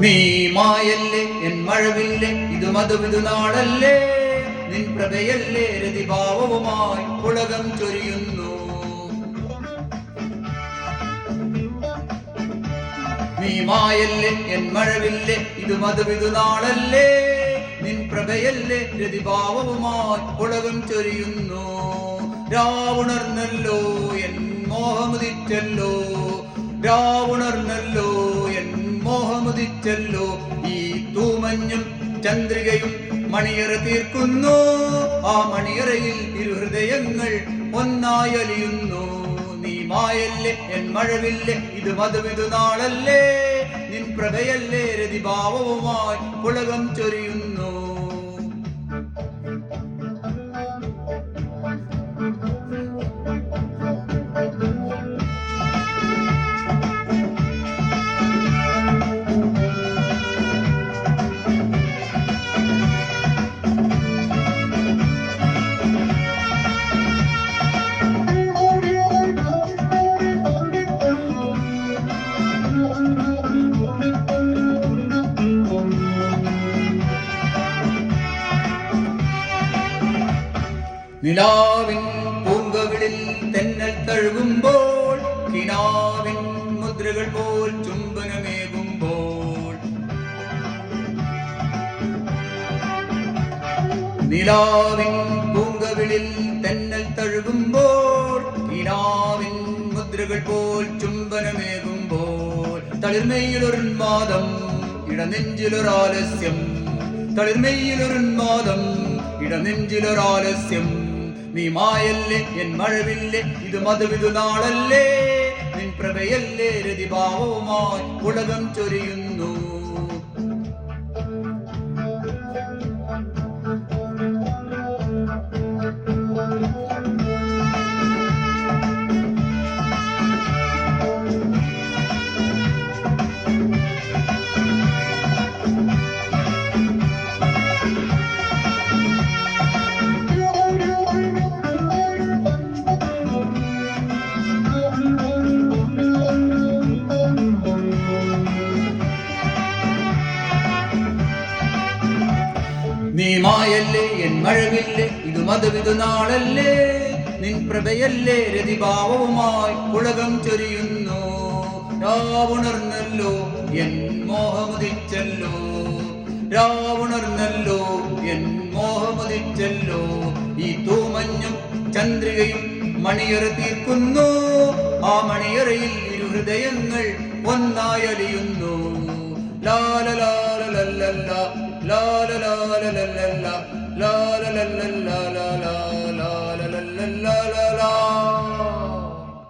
നീ മായല്ലേ എൻ മഴവില്ലേ ഇത് മധുവിധു നാളല്ലേ നിൻ പ്രഭയല്ലേ രതിഭാവവുമായി ഉലകം ചൊരിയുന്നു. നീ മായല്ലേ എൻ മഴവില്ലേ ഇത് മധുവിധു നാളല്ലേ നിൻ പ്രഭയല്ലേ രതിഭാവവുമായി ഉലകം ചൊരിയുന്നു. രാവുണർന്നല്ലോ എൻ മോഹമുദിച്ചല്ലോ, രാവുണർന്നല്ലോ എൻ മോഹമുദിച്ചല്ലോ. ഈ തൂമഞ്ഞും ചന്ദ്രികയും മണിയറ തീർക്കുന്നു. ആ മണിയറയിൽ ഇരുഹൃദയങ്ങൾ ഒന്നായലിയുന്നു. നീ മായല്ലേ എൻ മഴവില്ലേ ഇത് മധുവിധു നാളല്ലേ നിൻ പ്രഭയല്ലേ രതിഭാവവുമായി പുളകം ചൊരിയുന്നു. നിലാവിൻ പൂങ്കവിളിൽ തെന്നൽ തഴുകുമ്പോൾ, കിനാവിൻ മുദ്രകൾ പോൽ ചുംബനമേകുമ്പോൾ, നിലാവിൻ പൂങ്കവിളിൽ തെന്നൽ തഴുകുമ്പോൾ, കിനാവിൻ മുദ്രകൾ പോൽ ചുംബനമേകുമ്പോൾ, തളിർമയിലൊരുന്മാദം ഇടനെഞ്ചിലൊരാലസ്യം, തളിർമയിലൊരുന്മാദം ഇടനെഞ്ചിലൊരാലസ്യം. നീ മായല്ലേ എൻ മഴവില്ലേ ഇത് മധുവിധു നാളല്ലേ നിൻ പ്രഭയല്ലേ രതിഭാവവുമായി ഉലകം ചൊരിയുന്നു. നീ മായല്ലേ എൻ മഴവില്ലേ ഇത് മധുവിധു നാളല്ലേ നിൻ പ്രഭയല്ലേ രതിഭാവവുമായി ഉലകം ചൊരിയുന്നു. രാവുണർന്നല്ലോ എൻ മോഹമുദിച്ചല്ലോ, രാവുണർന്നല്ലോ എൻ മോഹമുദിച്ചല്ലോ. ഈ തൂമഞ്ഞും ചന്ദ്രികയും മണിയറ തീർക്കുന്നു. ആ മണിയറയിൽ ഇരുഹൃദയങ്ങൾ ഒന്നായലിയുന്നു. ലാല ലാല ലല്ലല്ല, ലാല ലാല ലല്ലല്ല, ലാല ലല്ലല്ല.